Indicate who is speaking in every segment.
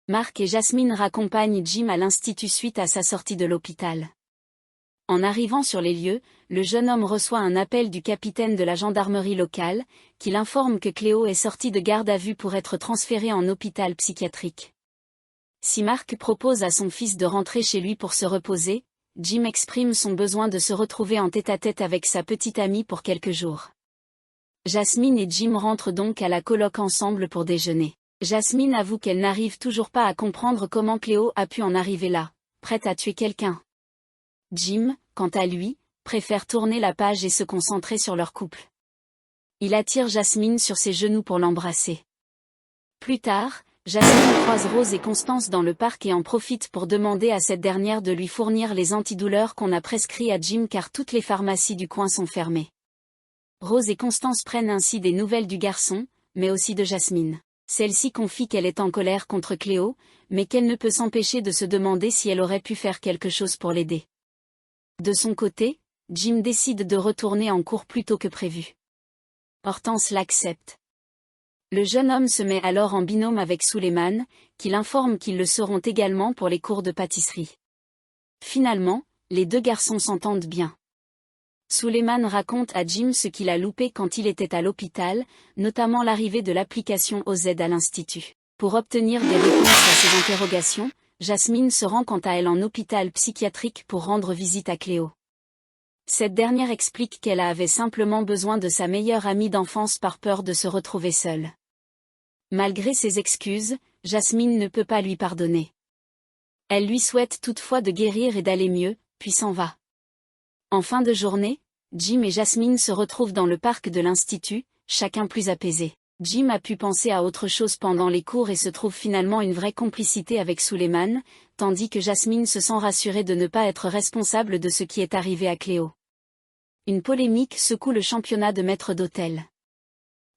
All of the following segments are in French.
Speaker 1: Mark et Jasmine raccompagnent Jim à l'institut suite à sa sortie de l'hôpital. En arrivant sur les lieux, le jeune homme reçoit un appel du capitaine de la gendarmerie locale, qui l'informe que Cléo est sortie de garde à vue pour être transférée en hôpital psychiatrique. Si Mark propose à son fils de rentrer chez lui pour se reposer, Jim exprime son besoin de se retrouver en tête-à-tête avec sa petite amie pour quelques jours. Jasmine et Jim rentrent donc à la coloc ensemble pour déjeuner. Jasmine avoue qu'elle n'arrive toujours pas à comprendre comment Cléo a pu en arriver là, prête à tuer quelqu'un. Jim, quant à lui, préfère tourner la page et se concentrer sur leur couple. Il attire Jasmine sur ses genoux pour l'embrasser. Plus tard, Jasmine croise Rose et Constance dans le parc et en profite pour demander à cette dernière de lui fournir les antidouleurs qu'on a prescrits à Jim car toutes les pharmacies du coin sont fermées. Rose et Constance prennent ainsi des nouvelles du garçon, mais aussi de Jasmine. Celle-ci confie qu'elle est en colère contre Cléo, mais qu'elle ne peut s'empêcher de se demander si elle aurait pu faire quelque chose pour l'aider. De son côté, Jim décide de retourner en cours plus tôt que prévu. Hortense l'accepte. Le jeune homme se met alors en binôme avec Suleiman, qui l'informe qu'ils le seront également pour les cours de pâtisserie. Finalement, les deux garçons s'entendent bien. Suleiman raconte à Jim ce qu'il a loupé quand il était à l'hôpital, notamment l'arrivée de l'application OZ à l'institut. Pour obtenir des réponses à ses interrogations, Jasmine se rend quant à elle en hôpital psychiatrique pour rendre visite à Cléo. Cette dernière explique qu'elle avait simplement besoin de sa meilleure amie d'enfance par peur de se retrouver seule. Malgré ses excuses, Jasmine ne peut pas lui pardonner. Elle lui souhaite toutefois de guérir et d'aller mieux, puis s'en va. En fin de journée, Jim et Jasmine se retrouvent dans le parc de l'institut, chacun plus apaisé. Jim a pu penser à autre chose pendant les cours et se trouve finalement une vraie complicité avec Suleiman, tandis que Jasmine se sent rassurée de ne pas être responsable de ce qui est arrivé à Cléo. Une polémique secoue le championnat de maître d'hôtel.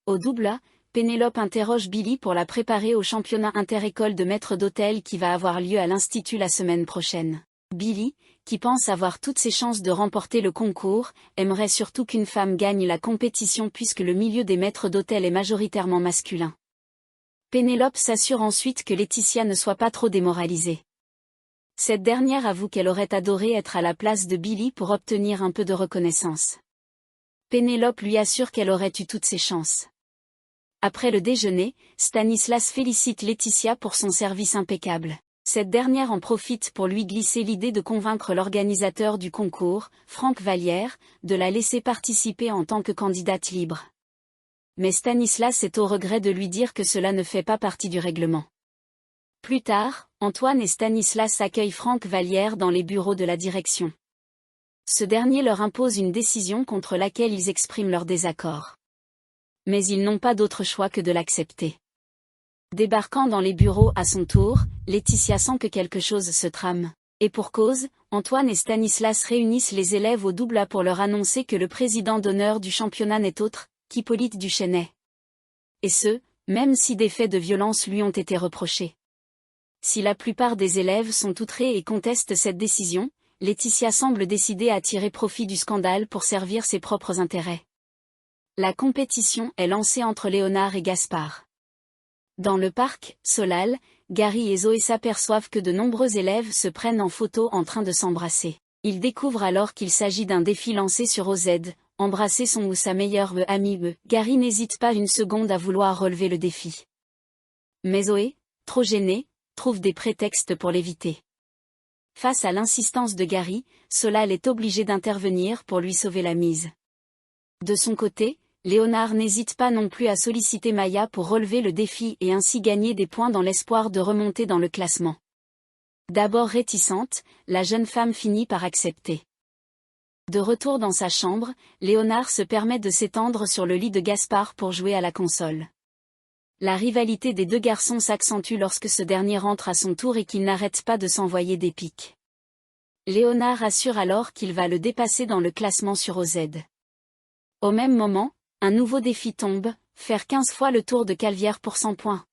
Speaker 1: Au double A, Pénélope interroge Billy pour la préparer au championnat inter-école de maître d'hôtel qui va avoir lieu à l'institut la semaine prochaine. Billy, qui pense avoir toutes ses chances de remporter le concours, aimerait surtout qu'une femme gagne la compétition puisque le milieu des maîtres d'hôtel est majoritairement masculin. Pénélope s'assure ensuite que Laetitia ne soit pas trop démoralisée. Cette dernière avoue qu'elle aurait adoré être à la place de Billy pour obtenir un peu de reconnaissance. Pénélope lui assure qu'elle aurait eu toutes ses chances. Après le déjeuner, Stanislas félicite Laetitia pour son service impeccable. Cette dernière en profite pour lui glisser l'idée de convaincre l'organisateur du concours, Franck Vallière, de la laisser participer en tant que candidate libre. Mais Stanislas est au regret de lui dire que cela ne fait pas partie du règlement. Plus tard, Antoine et Stanislas accueillent Franck Vallière dans les bureaux de la direction. Ce dernier leur impose une décision contre laquelle ils expriment leur désaccord. Mais ils n'ont pas d'autre choix que de l'accepter. Débarquant dans les bureaux à son tour, Laetitia sent que quelque chose se trame. Et pour cause, Antoine et Stanislas réunissent les élèves au double A pour leur annoncer que le président d'honneur du championnat n'est autre qu'Hippolyte Duchesnay. Et ce, même si des faits de violence lui ont été reprochés. Si la plupart des élèves sont outrés et contestent cette décision, Laetitia semble décidée à tirer profit du scandale pour servir ses propres intérêts. La compétition est lancée entre Léonard et Gaspard. Dans le parc, Solal, Gary et Zoé s'aperçoivent que de nombreux élèves se prennent en photo en train de s'embrasser. Ils découvrent alors qu'il s'agit d'un défi lancé sur OZ, embrasser son ou sa meilleure amie. Gary n'hésite pas une seconde à vouloir relever le défi. Mais Zoé, trop gênée, trouve des prétextes pour l'éviter. Face à l'insistance de Gary, Solal est obligé d'intervenir pour lui sauver la mise. De son côté, Léonard n'hésite pas non plus à solliciter Maya pour relever le défi et ainsi gagner des points dans l'espoir de remonter dans le classement. D'abord réticente, la jeune femme finit par accepter. De retour dans sa chambre, Léonard se permet de s'étendre sur le lit de Gaspard pour jouer à la console. La rivalité des deux garçons s'accentue lorsque ce dernier rentre à son tour et qu'il n'arrête pas de s'envoyer des piques. Léonard assure alors qu'il va le dépasser dans le classement sur OZ. Au même moment, un nouveau défi tombe, faire 15 fois le tour de Calvière pour 100 points.